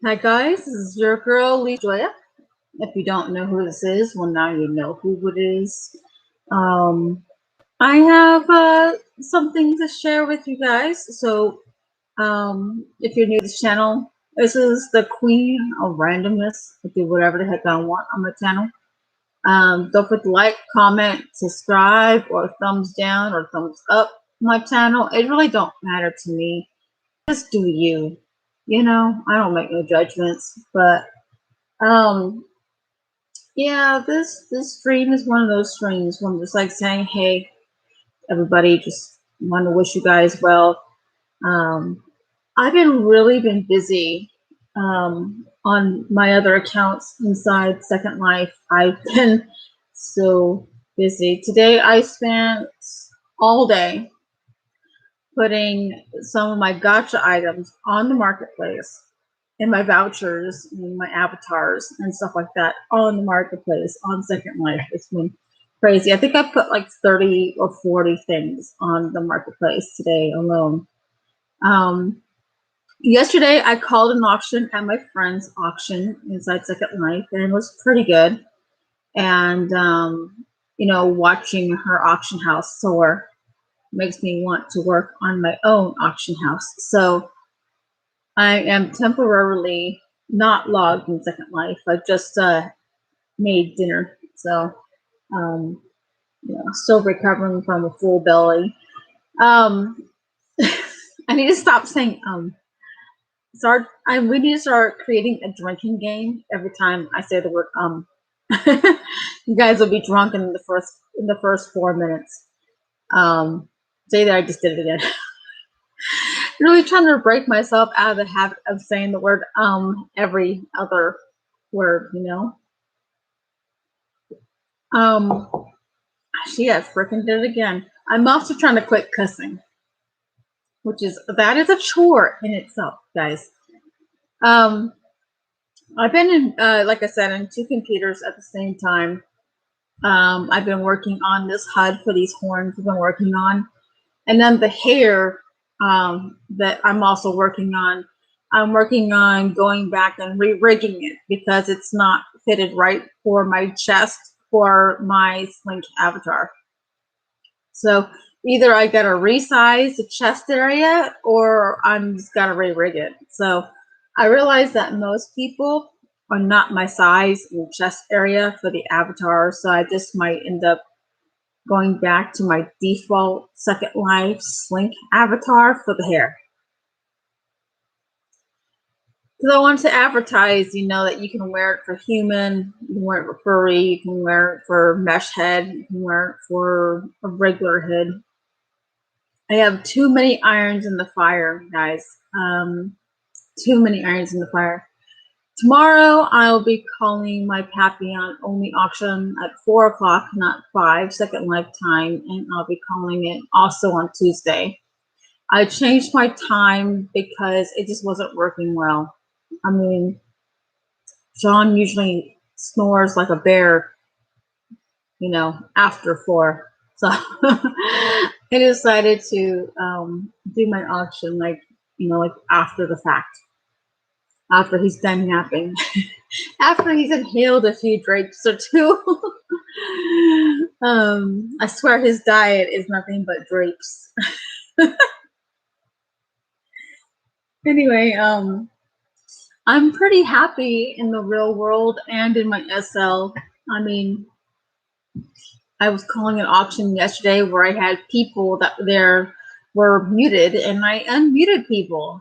Hi guys, this is your girl LishaJoya. If you don't know who this is, well now you know who it is. Um, I have something to share with you guys. So if you're new to this channel, this is the queen of randomness. I do whatever the heck I want on my channel. Don't forget to like, comment, subscribe, or thumbs down or thumbs up my channel. It really don't matter to me. Just do you. You know, I don't make no judgments, but um yeah, this stream is one of those streams where I'm just like saying, hey, everybody, just want to wish you guys well. Um, I've been busy on my other accounts inside Second Life. I've been so busy. Today I spent all day putting some of my gotcha items on the marketplace and my vouchers and my avatars and stuff like that on the marketplace on Second Life. It's been crazy. I think I put like 30 or 40 things on the marketplace today alone. Yesterday I called an auction at my friend's auction inside Second Life, and it was pretty good. And you know, watching her auction house soar makes me want to work on my own auction house. So I am temporarily not logged in Second Life. I just made dinner, so you know, still recovering from a full belly. Um, I need to stop saying we need to start creating a drinking game every time I say the word You guys will be drunk in the first 4 minutes. Say that I just did it again. Really trying to break myself out of the habit of saying the word every other word, you know. She has freaking did it again. I'm also trying to quit cussing, that is a chore in itself, guys. I've been in, like I said, in two computers at the same time. I've been working on this HUD for these horns I've been working on. And then the hair that I'm also working on. I'm working on going back and re-rigging it because it's not fitted right for my chest for my Slink avatar. So either I gotta resize the chest area or I'm just gotta re-rig it. So I realize that most people are not my size in the chest area for the avatar, so I just might end up going back to my default Second Life Slink avatar for the hair. Because I wanted to advertise, you know, that you can wear it for human, you can wear it for furry, you can wear it for mesh head, you can wear it for a regular head. I have too many irons in the fire, guys. Too many irons in the fire. Tomorrow, I'll be calling my Papillon only auction at 4 o'clock, not 5, Second Life time, and I'll be calling it also on Tuesday. I changed my time because it just wasn't working well. I mean, John usually snores like a bear, you know, after 4. So I decided to do my auction, like, you know, like after the fact, after he's done napping, after he's inhaled a few drapes or two. I swear his diet is nothing but drapes. Anyway, I'm pretty happy in the real world and in my SL. I mean, I was calling an auction yesterday where I had people that there were muted and I unmuted people.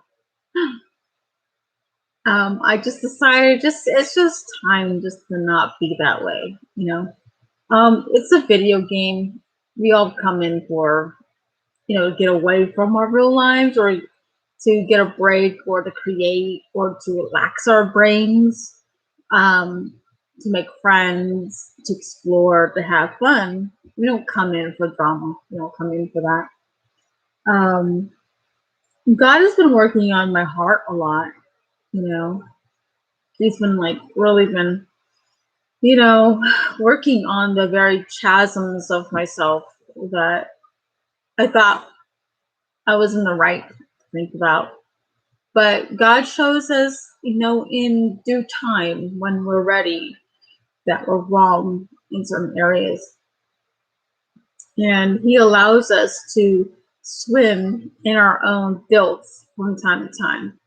I just decided it's just time just to not be that way, you know. It's a video game. We all come in for, you know, get away from our real lives or to get a break or to create or to relax our brains, to make friends, to explore, to have fun. We don't come in for drama. We don't come in for that. God has been working on my heart a lot, you know. He's been like really been, you know, working on the very chasms of myself that I thought I was in the right to think about. But God shows us, in due time when we're ready, that we're wrong in certain areas. And He allows us to swim in our own filth from time to time,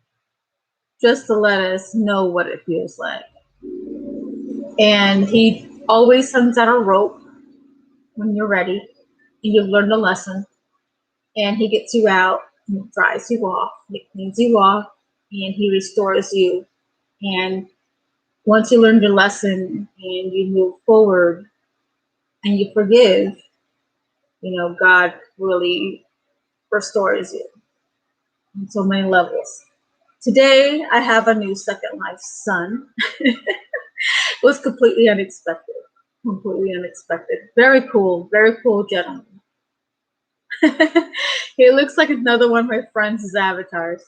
just to let us know what it feels like. And He always sends out a rope when you're ready and you've learned a lesson. And He gets you out, He dries you off, He cleans you off, and He restores you. And once you learn your lesson and you move forward and you forgive, God really restores you on so many levels. Today, I have a new Second Life son. It was completely unexpected. Completely unexpected. Very cool gentleman. He looks like another one of my friends' avatars,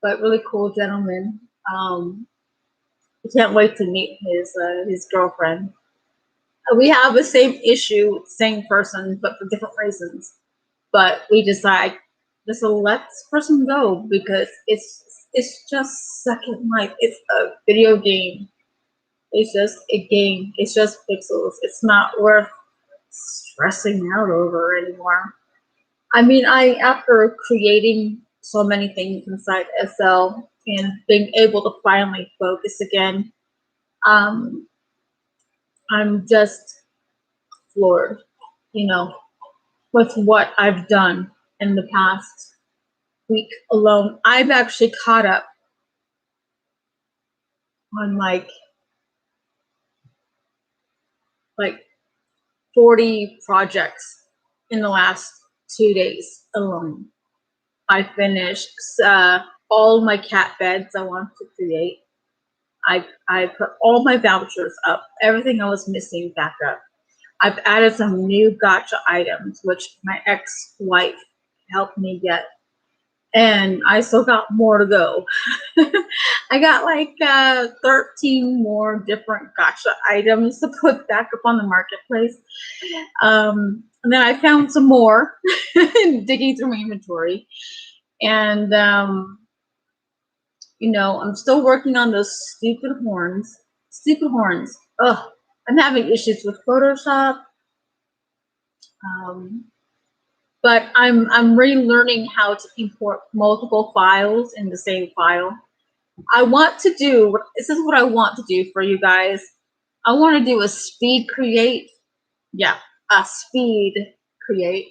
but really cool gentleman. I can't wait to meet his girlfriend. We have the same issue, same person, but for different reasons. But we decide just to let this person go because it's just Second Life. It's a video game. It's just a game. It's just pixels. It's not worth stressing out over anymore. I mean, after creating so many things inside SL and being able to finally focus again, I'm just floored, with what I've done in the past week alone. I've actually caught up on like 40 projects in the last 2 days alone. I finished all my cat beds I wanted to create. I put all my vouchers up, everything I was missing back up. I've added some new gotcha items, which my ex-wife helped me get. And I still got more to go. I got like 13 more different gotcha items to put back up on the marketplace. And then I found some more digging through my inventory. And, I'm still working on those stupid horns. Stupid horns. Ugh, I'm having issues with Photoshop. But I'm relearning how to import multiple files in the same file. This is what I want to do for you guys. I want to do a speed create. Yeah, a speed create.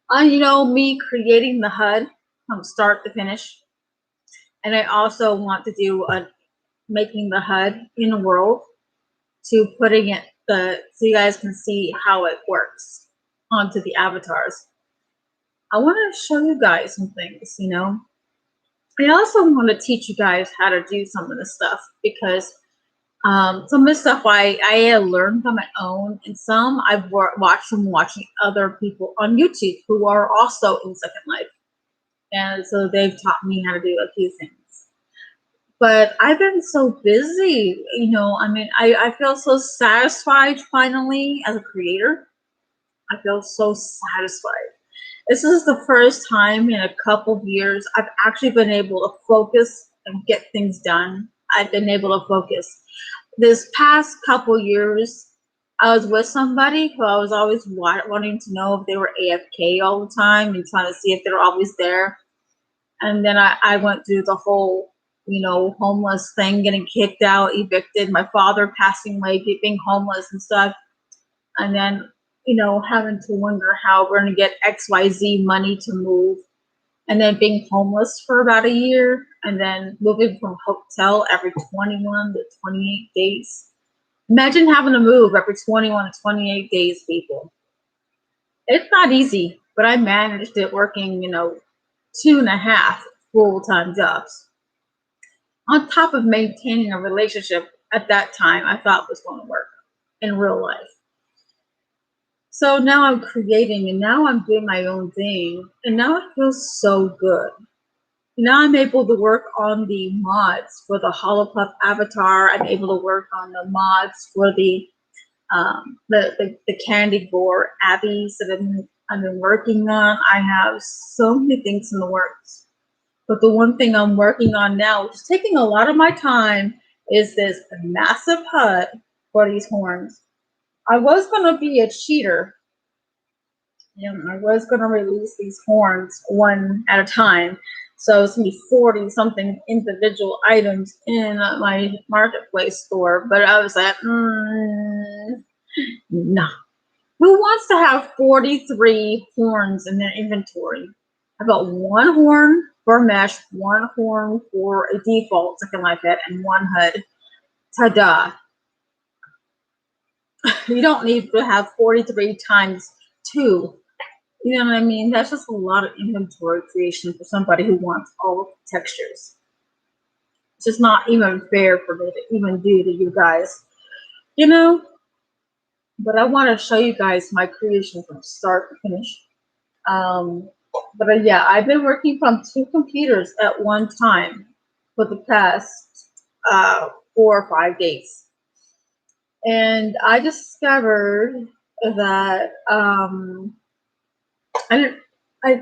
Me creating the HUD from start to finish. And I also want to do making the HUD in a world to putting it so you guys can see how it works onto the avatars. I want to show you guys some things, I also want to teach you guys how to do some of this stuff because some of the stuff I learned on my own, and some I've watched from watching other people on YouTube who are also in Second Life. And so they've taught me how to do a few things. But I've been so busy, I feel so satisfied finally as a creator. I feel so satisfied. This is the first time in a couple of years I've actually been able to focus and get things done. I've been able to focus. This past couple years, I was with somebody who I was always wanting to know if they were AFK all the time and trying to see if they were always there. And then I went through the whole, homeless thing, getting kicked out, evicted, my father passing away, being homeless and stuff. And then having to wonder how we're going to get XYZ money to move, and then being homeless for about a year, and then moving from hotel every 21 to 28 days. Imagine having to move every 21 to 28 days, people. It's not easy, but I managed it working, 2.5 full-time jobs. On top of maintaining a relationship at that time I thought was going to work in real life. So now I'm creating and now I'm doing my own thing. And now it feels so good. Now I'm able to work on the mods for the Holopup avatar. I'm able to work on the mods for the Candy Gore Abbeys that I've been working on. I have so many things in the works. But the one thing I'm working on now, which is taking a lot of my time, is this massive hut for these horns. I was going to be a cheater, and I was going to release these horns one at a time. So it's going to be 40 something individual items in my marketplace store. But I was like, no. Who wants to have 43 horns in their inventory? How about one horn for mesh, one horn for a default, something like that, and one HUD? Ta-da. You don't need to have 43 times 2. You know what I mean? That's just a lot of inventory creation for somebody who wants all of the textures. It's just not even fair for me to even do to you guys, you know? But I want to show you guys my creation from start to finish. But yeah, I've been working from 2 computers at one time for the past 4 or 5 days. And I discovered that I'm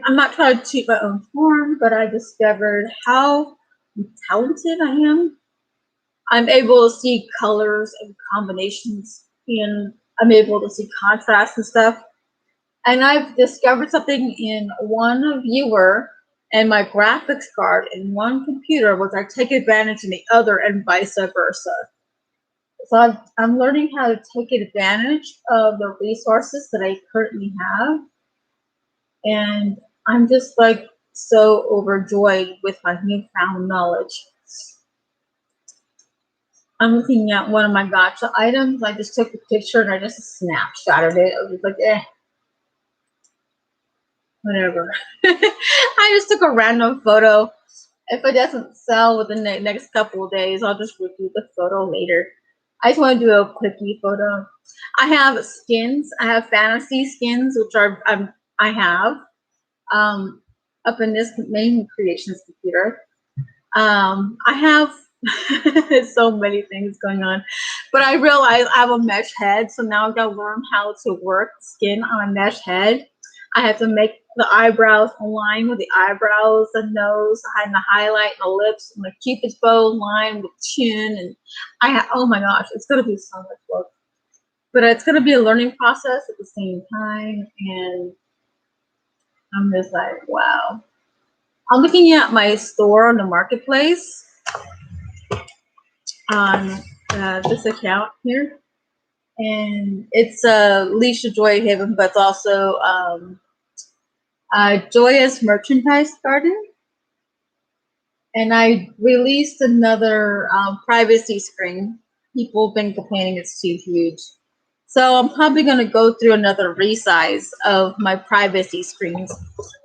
not trying to toot my own horn, but I discovered how talented I am. I'm able to see colors and combinations, and I'm able to see contrast and stuff. And I've discovered something in one viewer and my graphics card in one computer, which I take advantage in the other, and vice versa. So I'm learning how to take advantage of the resources that I currently have. And I'm just like so overjoyed with my newfound knowledge. I'm looking at one of my gotcha items. I just took a picture and I just snapshotted it. I was like, whatever. I just took a random photo. If it doesn't sell within the next couple of days, I'll just review the photo later. I just want to do a quickie photo. I have skins. I have fantasy skins, which I have up in this main creations computer. I have so many things going on, but I realize I have a mesh head, so now I've got to learn how to work skin on a mesh head. I have to make the eyebrows align with the eyebrows, the nose, and the highlight, and the lips, and the cupid's bow line with chin, and oh my gosh, it's gonna be so much work, but it's gonna be a learning process at the same time, and I'm just like, wow. I'm looking at my store on the marketplace on this account here, and it's LishaJoya Haven, but it's also Joya's Merchandise Garden. And I released another privacy screen. People have been complaining it's too huge. So I'm probably going to go through another resize of my privacy screens.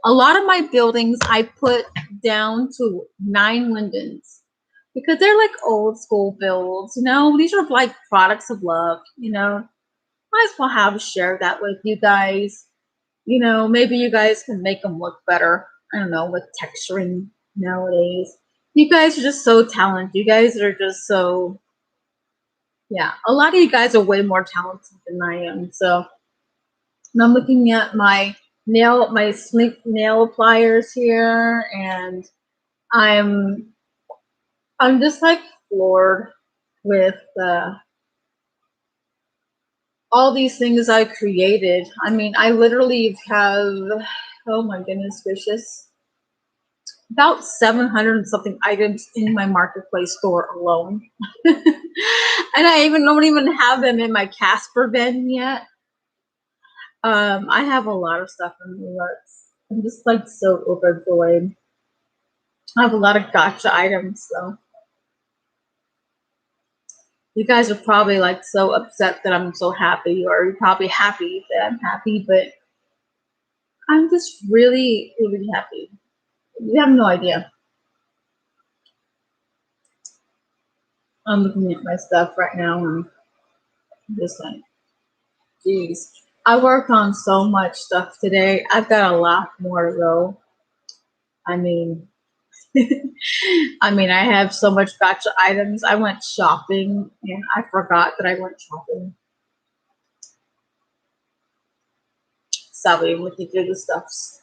A lot of my buildings I put down to 9 windows because they're like old school builds. You know, these are like products of love. You know, might as well share that with you guys. You know, maybe you guys can make them look better. I don't know, with texturing nowadays. You guys are just so talented. You guys are just so, yeah. A lot of you guys are way more talented than I am. So I'm looking at my sleek nail pliers here, and I'm just like floored with all these things I created. I mean, I literally have, oh my goodness gracious, about 700 and something items in my marketplace store alone. And I don't even have them in my Casper bin yet. I have a lot of stuff in the works. I'm just like so overjoyed. I have a lot of gotcha items, so you guys are probably like so upset that I'm so happy, or you're probably happy that I'm happy, but I'm just really, really happy. You have no idea. I'm looking at my stuff right now and I'm just like, geez. I worked on so much stuff today. I've got a lot more to go. I mean, I have so much gotcha items. I went shopping and I forgot that I went shopping. Sorry, I'm looking through the stuffs.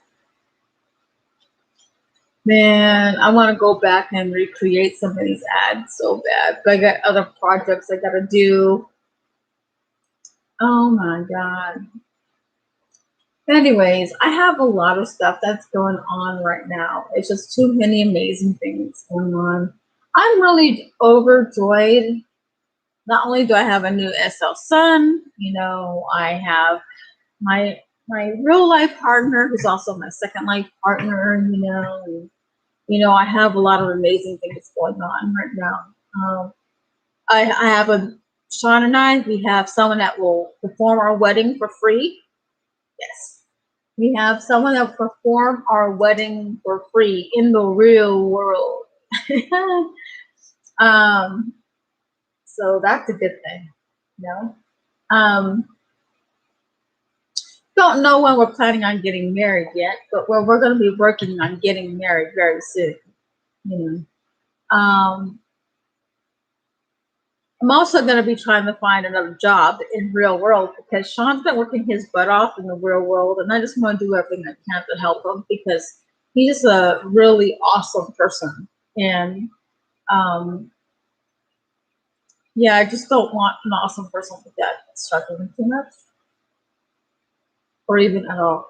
Man, I want to go back and recreate some of these ads so bad. But I got other projects I gotta do. Oh my god. Anyways, I have a lot of stuff that's going on right now. It's just too many amazing things going on. I'm really overjoyed. Not only do I have a new SL son, I have my real life partner who's also my second life partner, I have a lot of amazing things going on right now. I have Sean and we have someone that will perform our wedding for free. Yes. We have someone that will perform our wedding for free in the real world. um, so that's a good thing, Um, don't know when we're planning on getting married yet, but we're going to be working on getting married very soon. Um, I'm also going to be trying to find another job in real world because Sean's been working his butt off in the real world, and I just want to do everything I can to help him because he's a really awesome person. And yeah, I just don't want an awesome person like that struggling too much, or even at all.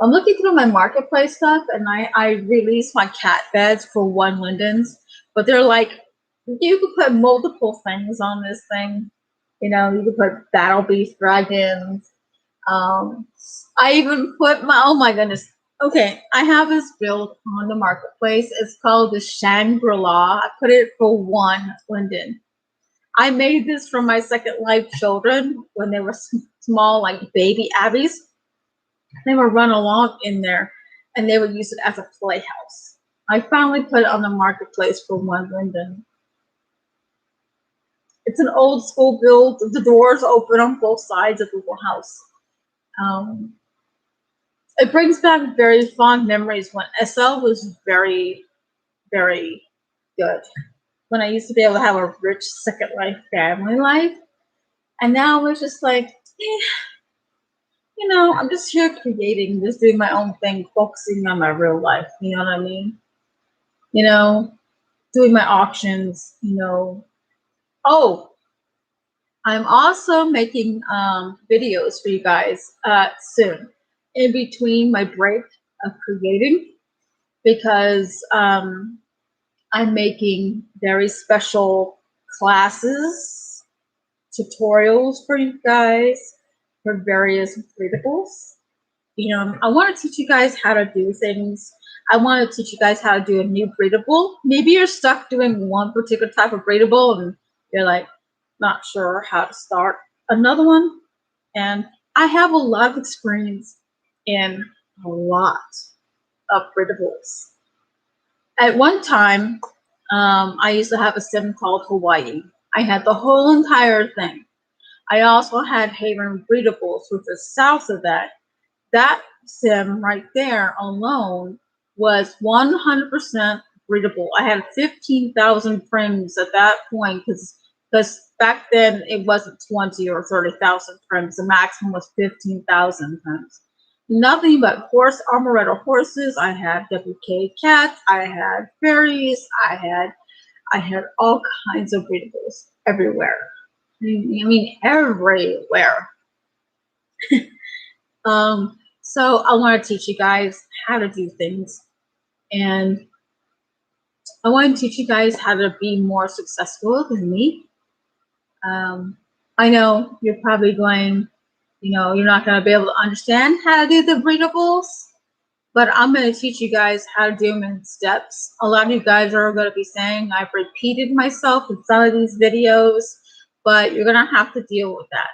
I'm looking through my marketplace stuff, and I released my cat beds for one lindens, but they're like, you could put multiple things on this thing. You could put battle beast dragons. I even put oh my goodness. Okay, I have this build on the marketplace. It's called the Shangri-La. I put it for one linden. I made this for my second life children when they were small, like baby Abbies. They would run along in there and they would use it as a playhouse. I finally put it on the marketplace for one linden. It's an old school build. The doors open on both sides of the little house. It brings back very fond memories when SL was very, very good. When I used to be able to have a rich second life family life. And now it's just like, I'm just here creating, just doing my own thing, focusing on my real life. You know what I mean? Doing my auctions, Oh, I'm also making videos for you guys soon in between my break of creating because I'm making very special classes, tutorials for you guys for various breedables. I want to teach you guys how to do things. I want to teach you guys how to do a new breedable. Maybe you're stuck doing one particular type of breedable and you're like not sure how to start another one. And I have a lot of experience in a lot of breedables. At one time, I used to have a sim called Hawaii. I had the whole entire thing. I also had Haven Breedables, which is south of that. That sim right there alone was 100% breedable. I had 15,000 frames at that point because back then it wasn't 20 or 30,000 frames. The maximum was 15,000 frames. Nothing but horse armoretto horses. I had WK cats. I had fairies. I had all kinds of breedables everywhere. I mean everywhere. So I want to teach you guys how to do things, and I want to teach you guys how to be more successful than me. I know you're probably going, you're not going to be able to understand how to do the breedables, but I'm going to teach you guys how to do them in steps. A lot of you guys are going to be saying I've repeated myself in some of these videos, but you're going to have to deal with that,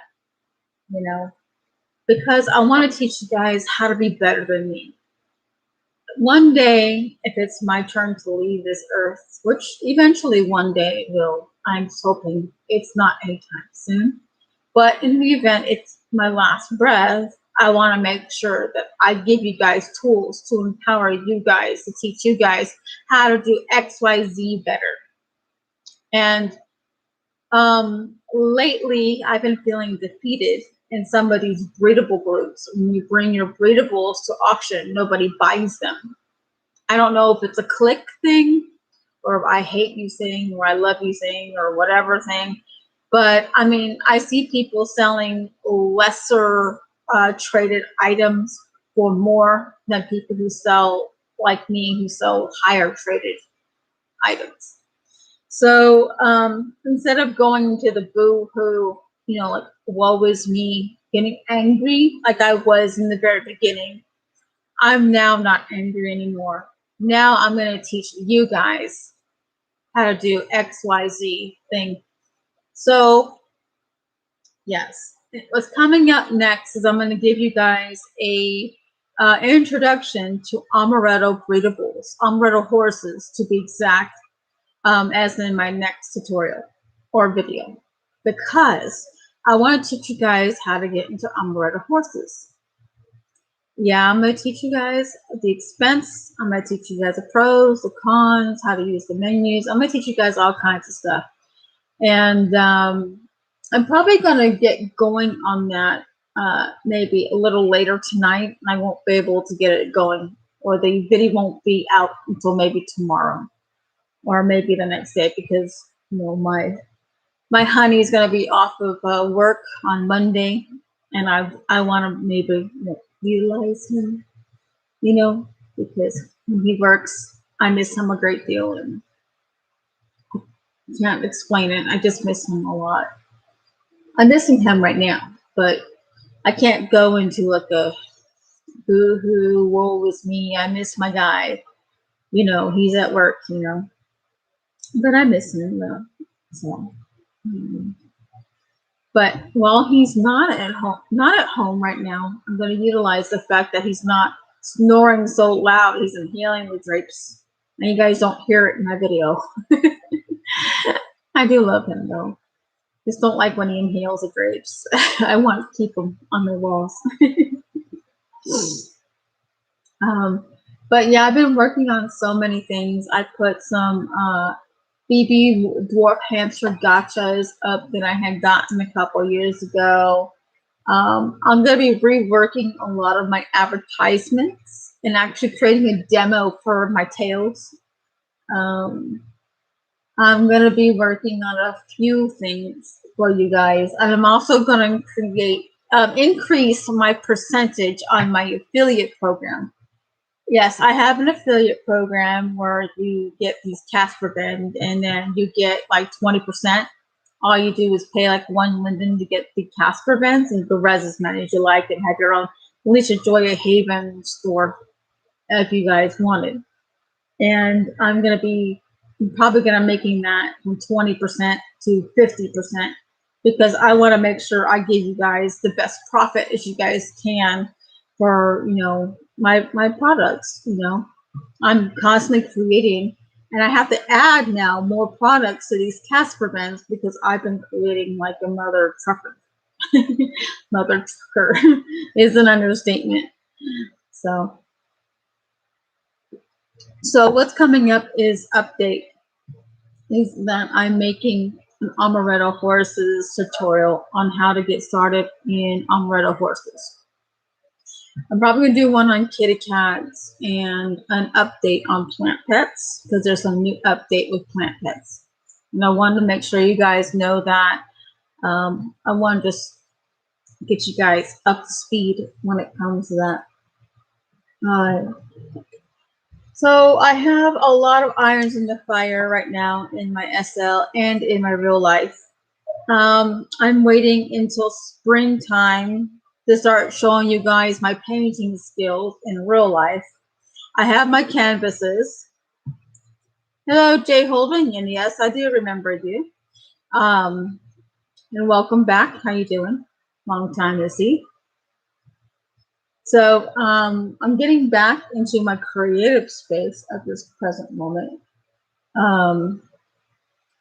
because I want to teach you guys how to be better than me. One day, if it's my turn to leave this earth, which eventually one day it will, I'm hoping it's not anytime soon, but in the event it's my last breath, I want to make sure that I give you guys tools to empower you guys, to teach you guys how to do XYZ better. And lately, I've been feeling defeated in some of these breedable groups. When you bring your breedables to auction, nobody buys them. I don't know if it's a click thing or I hate you thing or I love you thing or whatever thing. But I mean, I see people selling lesser traded items for more than people who sell, like me, who sell higher traded items. So instead of going to the boo-hoo, like woe is me, getting angry like I was in the very beginning, I'm now not angry anymore. Now I'm going to teach you guys how to do XYZ thing. So yes, what's coming up next is I'm going to give you guys a introduction to amaretto breedables, amaretto horses to be exact, as in my next tutorial or video, because I want to teach you guys how to get into amaretto horses. Yeah, I'm going to teach you guys the expense. I'm going to teach you guys the pros, the cons, how to use the menus. I'm going to teach you guys all kinds of stuff. And I'm probably going to get going on that maybe a little later tonight. I won't be able to get it going, or the video won't be out until maybe tomorrow or maybe the next day, because my honey is going to be off of work on Monday, and I want to maybe utilize him, because when he works, I miss him a great deal, and can't explain it. I just miss him a lot. I'm missing him right now, but I can't go into like a boo-hoo, woe is me, I miss my guy. He's at work, but I miss him though. So, but while he's not at home right now, I'm going to utilize the fact that he's not snoring so loud. He's inhaling the grapes, and you guys don't hear it in my video. I do love him though. Just don't like when he inhales the grapes. I want to keep them on my walls. But yeah, I've been working on so many things. I put some BB dwarf hamster gotchas up that I had gotten a couple years ago. I'm going to be reworking a lot of my advertisements and actually creating a demo for my tails. I'm going to be working on a few things for you guys. And I'm also going to create, increase my percentage on my affiliate program. Yes, I have an affiliate program where you get these Casper bands, and then you get like 20%. All you do is pay like $1 Linden to get the Casper bands, and the rest as many as you like, and have your own LishaJoya Haven store if you guys wanted. And I'm probably gonna making that from 20% to 50%, because I want to make sure I give you guys the best profit as you guys can for my products. I'm constantly creating, and I have to add now more products to these Casper bands because I've been creating like a mother trucker. Mother trucker is an understatement. So what's coming up is update is that I'm making an amaretto horses tutorial on how to get started in amaretto horses. I'm probably going to do one on kitty cats and an update on plant pets, because there's some new update with plant pets. And I wanted to make sure you guys know that. I want to just get you guys up to speed when it comes to that. So I have a lot of irons in the fire right now in my SL and in my real life. I'm waiting until springtime to start showing you guys my painting skills in real life. I have my canvases. Hello, Jay Holding, and yes, I do remember you. And welcome back. How you doing? Long time to see. So I'm getting back into my creative space at this present moment,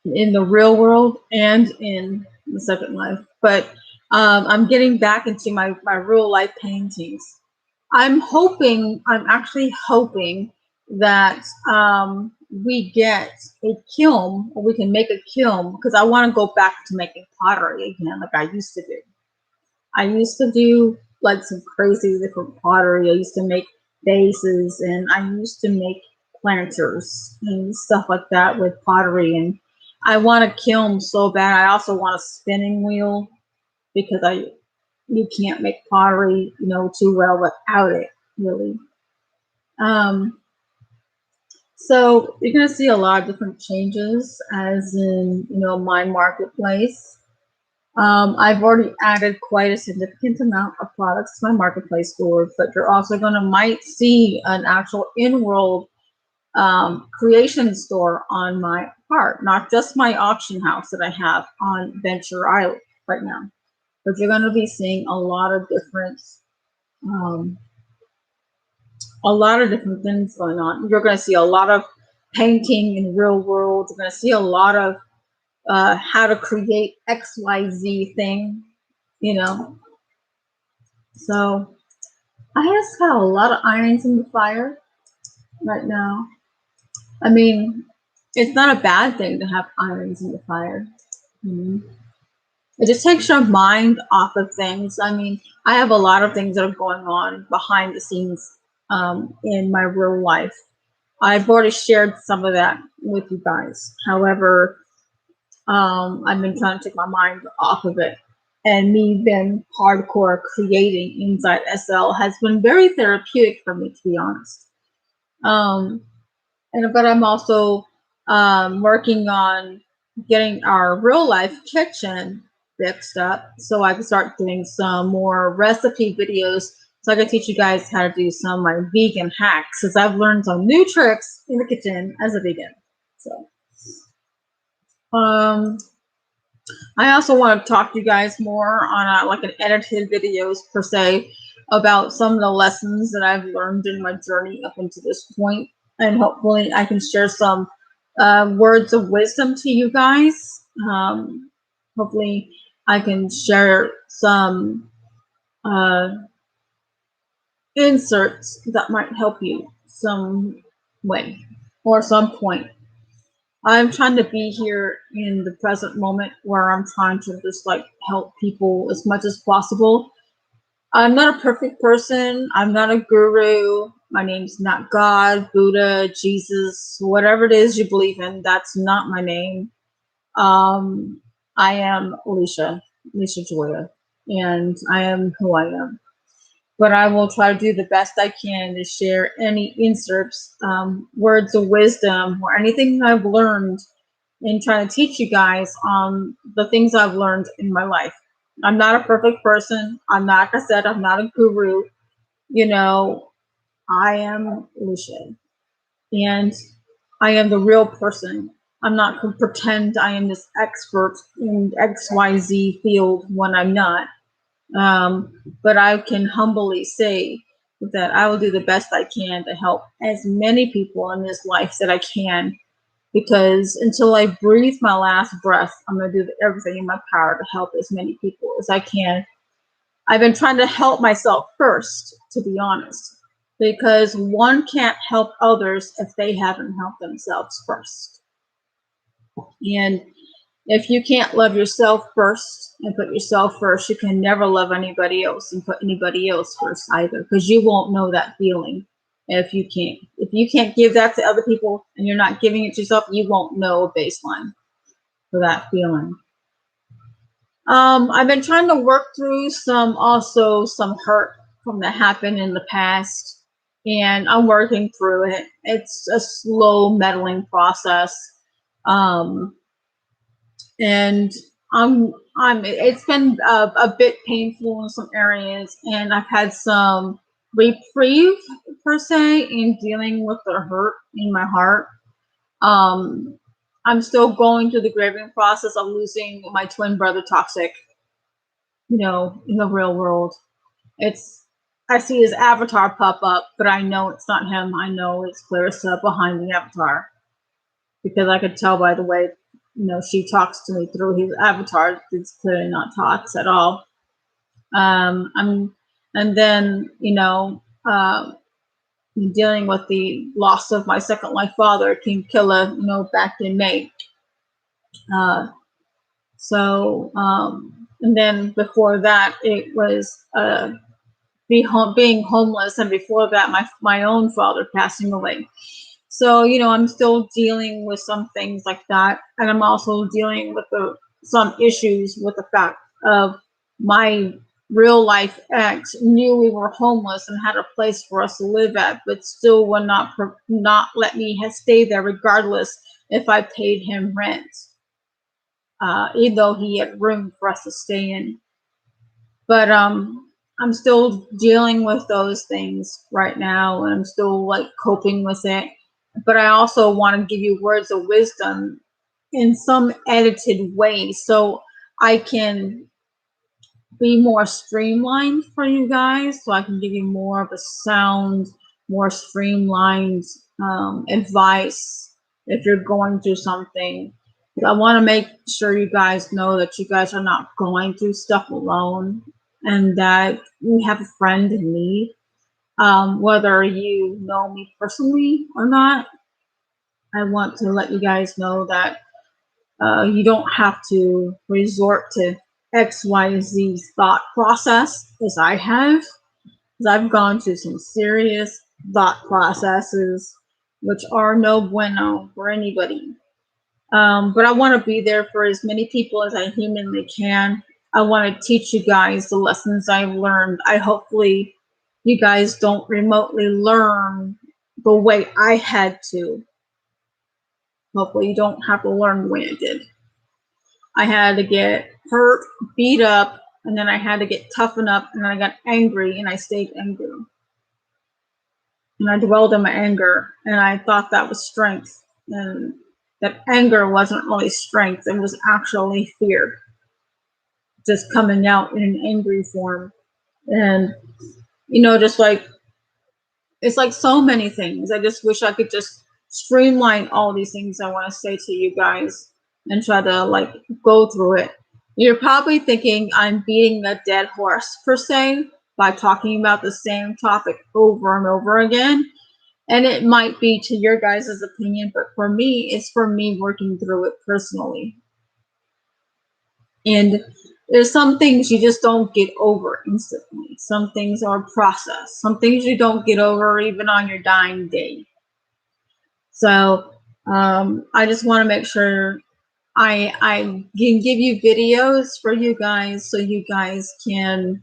in the real world and in the second life. But I'm getting back into my real life paintings. I'm actually hoping that we get a kiln, or we can make a kiln, because I want to go back to making pottery again like I used to do. I used to do like some crazy different pottery. I used to make vases, and I used to make planters and stuff like that with pottery. And I want a kiln so bad. I also want a spinning wheel because you can't make pottery, too well without it, really. So you're going to see a lot of different changes as in, my marketplace. I've already added quite a significant amount of products to my marketplace store, but you're also might see an actual in-world creation store on my part, not just my auction house that I have on Venture Island right now, but you're going to be seeing a lot of different things going on. You're going to see a lot of painting in real world. You're going to see a lot of how to create XYZ thing, So I just got a lot of irons in the fire right now. I mean, it's not a bad thing to have irons in the fire. It just takes your mind off of things. I mean, I have a lot of things that are going on behind the scenes in my real life. I've already shared some of that with you guys. However, I've been trying to take my mind off of it. And me being hardcore creating inside SL has been very therapeutic for me, to be honest. But I'm also working on getting our real life kitchen fixed up so I can start doing some more recipe videos so I can teach you guys how to do some of my vegan hacks, because I've learned some new tricks in the kitchen as a vegan. So I also want to talk to you guys more on like an edited videos per se about some of the lessons that I've learned in my journey up until this point, and hopefully I can share some words of wisdom to you guys. Hopefully I can share some inserts that might help you some way or some point. I'm trying to be here in the present moment where I'm trying to just like help people as much as possible. I'm not a perfect person. I'm not a guru. My name's not God, Buddha, Jesus, whatever it is you believe in. That's not my name. I am LishaJoya, and I am who I am. But I will try to do the best I can to share any inserts, words of wisdom, or anything I've learned in trying to teach you guys on the things I've learned in my life. I'm not a perfect person. I'm not, like I said, I'm not a guru. I am Lisha, and I am the real person. I'm not going to pretend I am this expert in XYZ field when I'm not. But I can humbly say that I will do the best I can to help as many people in this life that I can, because until I breathe my last breath, I'm going to do everything in my power to help as many people as I can. I've been trying to help myself first, to be honest, because one can't help others if they haven't helped themselves first. And if you can't love yourself first and put yourself first, you can never love anybody else and put anybody else first either, because you won't know that feeling if you can't give that to other people and you're not giving it to yourself. You won't know a baseline for that feeling. I've been trying to work through some hurt from that happened in the past, and I'm working through it. It's a slow meddling process. And it's been a bit painful in some areas, and I've had some reprieve per se in dealing with the hurt in my heart. I'm still going through the grieving process of losing my twin brother Toxic, in the real world. I see his avatar pop up, but I know it's not him. I know it's Clarissa behind the avatar, because I could tell by the way she talks to me through his avatar. It's clearly not Tots at all. And then dealing with the loss of my second life father, King Killer, back in May. And then before that, it was being homeless, and before that, my own father passing away. So, I'm still dealing with some things like that. And I'm also dealing with some issues with the fact of my real life ex knew we were homeless and had a place for us to live at, but still would not let me stay there regardless if I paid him rent, even though he had room for us to stay in. But I'm still dealing with those things right now, and I'm still like coping with it. But I also want to give you words of wisdom in some edited way so I can be more streamlined for you guys, so I can give you more of a sound, more streamlined advice if you're going through something. I want to make sure you guys know that you guys are not going through stuff alone, and that we have a friend in need. Whether you know me personally or not, I want to let you guys know that you don't have to resort to XYZ thought process as I have, because I've gone through some serious thought processes which are no bueno for anybody. But I want to be there for as many people as I humanly can. I want to teach you guys the lessons I've learned. I hopefully you guys don't remotely learn the way I had to. Hopefully you don't have to learn the way I did. I had to get hurt, beat up, and then I had to get toughened up, and then I got angry, and I stayed angry. And I dwelled in my anger, and I thought that was strength. And that anger wasn't really strength, it was actually fear, just coming out in an angry form. And, just like, it's like so many things. I just wish I could just streamline all these things I want to say to you guys and try to like go through it. You're probably thinking I'm beating a dead horse per se by talking about the same topic over and over again. And it might be to your guys' opinion, but for me, it's for me working through it personally. And there's some things you just don't get over instantly. Some things are processed. Some things you don't get over even on your dying day. So I just want to make sure I can give you videos for you guys so you guys can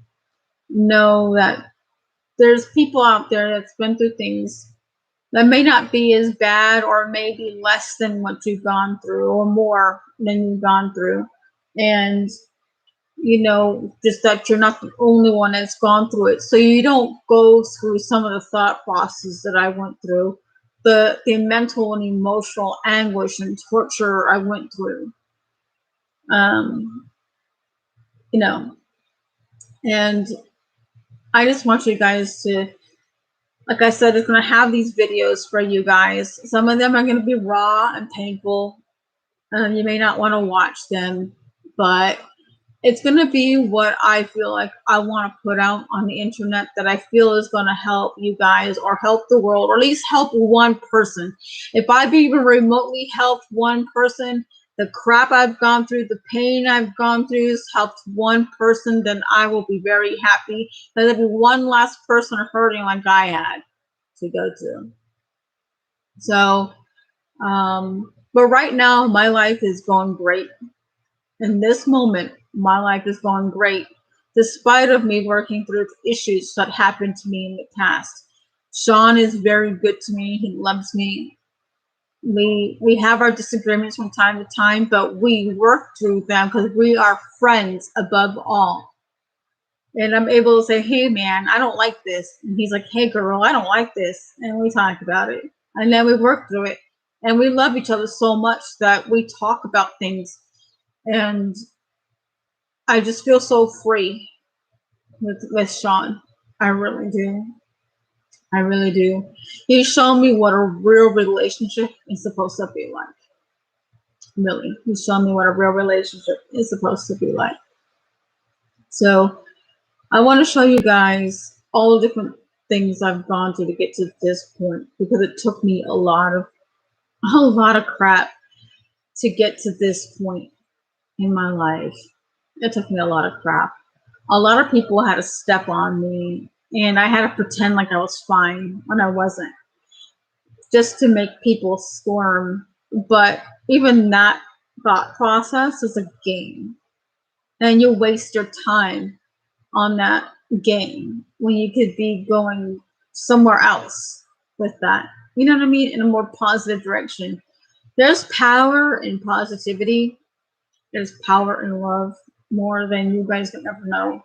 know that there's people out there that's been through things that may not be as bad or maybe less than what you've gone through or more than you've gone through. And just that you're not the only one that's gone through it. So you don't go through some of the thought processes that I went through, the mental and emotional anguish and torture I went through. And I just want you guys to, like I said, it's going to have these videos for you guys. Some of them are going to be raw and painful. You may not want to watch them, but it's going to be what I feel like I want to put out on the internet that I feel is going to help you guys or help the world, or at least help one person. If I've even remotely helped one person, the crap I've gone through, the pain I've gone through has helped one person, then I will be very happy. There'll be one last person hurting like I had to go through. So, but right now my life is going great. In this moment, my life is going great, despite of me working through the issues that happened to me in the past. Sean is very good to me. He loves me. We have our disagreements from time to time, but we work through them because we are friends above all. And I'm able to say, hey man, I don't like this. And he's like, hey girl, I don't like this. And we talk about it. And then we work through it. And we love each other so much that we talk about things. And I just feel so free with Sean. I really do. I really do. He's shown me what a real relationship is supposed to be like. Really. He's shown me what a real relationship is supposed to be like. So I want to show you guys all the different things I've gone through to get to this point, because it took me a lot of crap to get to this point in my life. It took me a lot of crap. A lot of people had to step on me, and I had to pretend like I was fine when I wasn't. just to make people squirm. But even that thought process is a game, and you waste your time on that game when you could be going somewhere else with that. You know what I mean? In a more positive direction. There's power in positivity. There's power in love more than you guys can ever know.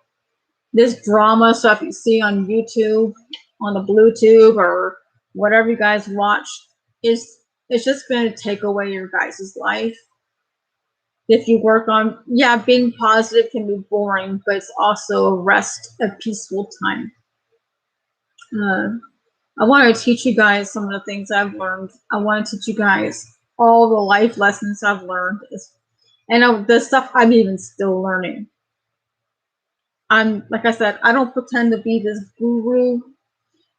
This drama stuff you see on YouTube, on the Bluetooth, or whatever you guys watch, is it's just going to take away your guys' life. If you work on, yeah, being positive can be boring, but it's also a rest, a peaceful time. I want to teach you guys some of the things I've learned. I want to teach you guys all the life lessons I've learned, and the stuff I'm even still learning. I'm, like I said, I don't pretend to be this guru.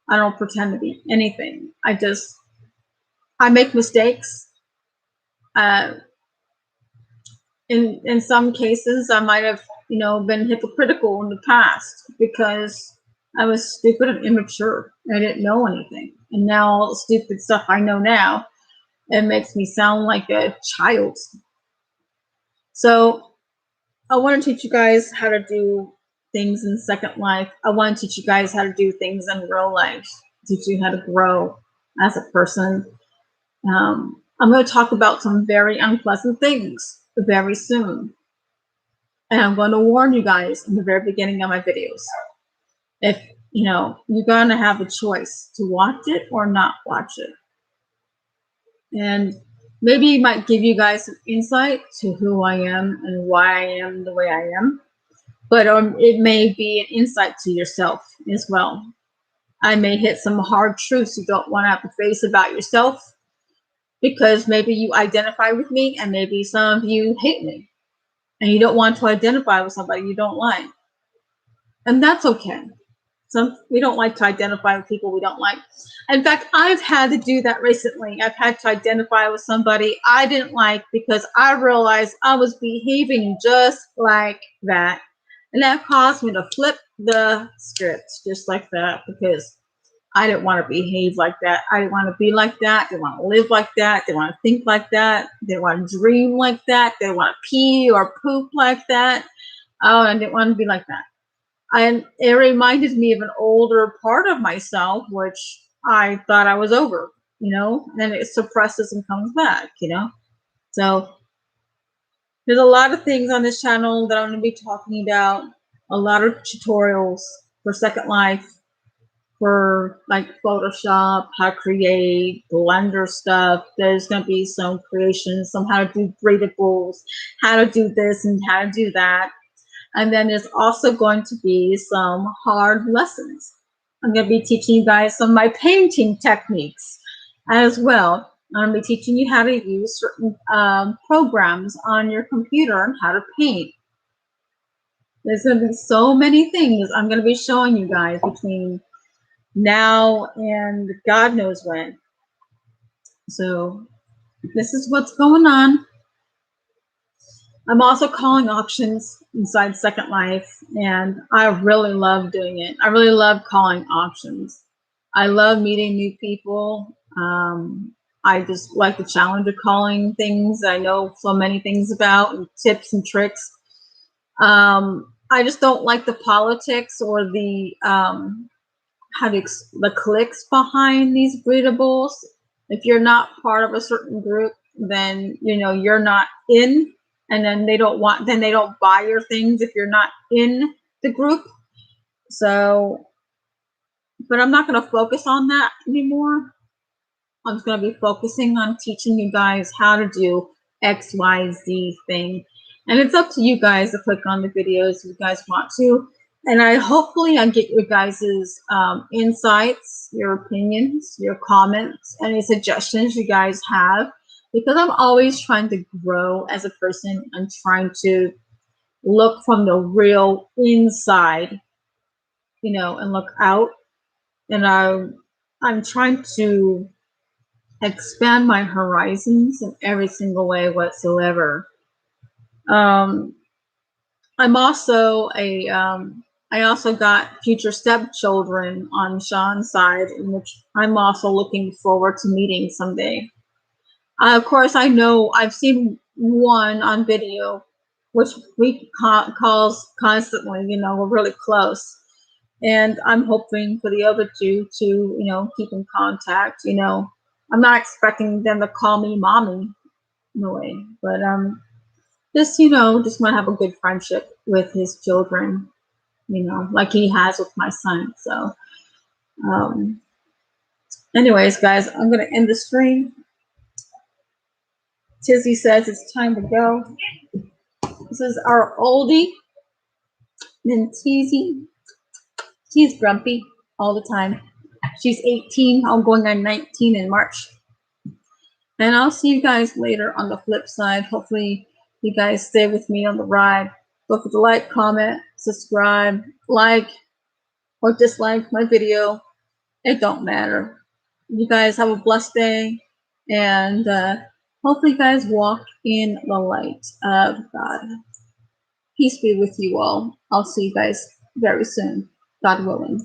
I don't pretend to be anything. I make mistakes. In some cases, I might have, been hypocritical in the past because I was stupid and immature. I didn't know anything. And now all the stupid stuff I know now, it makes me sound like a child. So I want to teach you guys how to do things in Second Life. I want to teach you guys how to do things in real life, teach you how to grow as a person. I'm going to talk about some very unpleasant things very soon. And I'm going to warn you guys in the very beginning of my videos. If, you're going to have a choice to watch it or not watch it. And maybe it might give you guys some insight to who I am and why I am the way I am. But it may be an insight to yourself as well. I may hit some hard truths you don't want to have to face about yourself, because maybe you identify with me and maybe some of you hate me and you don't want to identify with somebody you don't like. And that's okay. We don't like to identify with people we don't like. In fact, I've had to do that recently. I've had to identify with somebody I didn't like because I realized I was behaving just like that. And that caused me to flip the script just like that, because I didn't want to behave like that. I didn't want to be like that. Didn't want to live like that. Didn't want to think like that. Didn't want to dream like that. Didn't want to pee or poop like that. Oh, I didn't want to be like that. And it reminded me of an older part of myself, which I thought I was over, and then it suppresses and comes back, So there's a lot of things on this channel that I'm going to be talking about, a lot of tutorials for Second Life, for like Photoshop, how to create, Blender stuff. There's going to be some creations, some how to do breathables, how to do this and how to do that. And then there's also going to be some hard lessons. I'm going to be teaching you guys some of my painting techniques as well. I'm going to be teaching you how to use certain programs on your computer and how to paint. There's going to be so many things I'm going to be showing you guys between now and God knows when. So this is what's going on. I'm also calling auctions inside Second Life, and I really love doing it. I really love calling auctions. I love meeting new people. I just like the challenge of calling things I know so many things about, and tips and tricks. I just don't like the politics or the the clicks behind these breedables. If you're not part of a certain group, then you're not in. And then they don't buy your things if you're not in the group. So, but I'm not going to focus on that anymore. I'm just going to be focusing on teaching you guys how to do X, Y, Z thing. And it's up to you guys to click on the videos if you guys want to. And hopefully I get your guys's insights, your opinions, your comments, any suggestions you guys have. Because I'm always trying to grow as a person. I'm trying to look from the real inside, and look out. And I'm trying to expand my horizons in every single way whatsoever. I'm also a I also got future stepchildren on Sean's side, in which I'm also looking forward to meeting someday. Of course, I know I've seen one on video, which we calls constantly. You know, we're really close, and I'm hoping for the other two to, you know, keep in contact. You know, I'm not expecting them to call me mommy, no way, but just, you know, just want to have a good friendship with his children. You know, like he has with my son. So, um, anyways, guys, I'm gonna end the stream. Tizzy says it's time to go. This is our oldie. Then Tizzy, she's grumpy all the time. She's 18. I'm going on 19 in March. And I'll see you guys later on the flip side. Hopefully, you guys stay with me on the ride. Don't forget to like, comment, subscribe, like, or dislike my video. It don't matter. You guys have a blessed day, and hopefully you guys walk in the light of God. Peace be with you all. I'll see you guys very soon, God willing.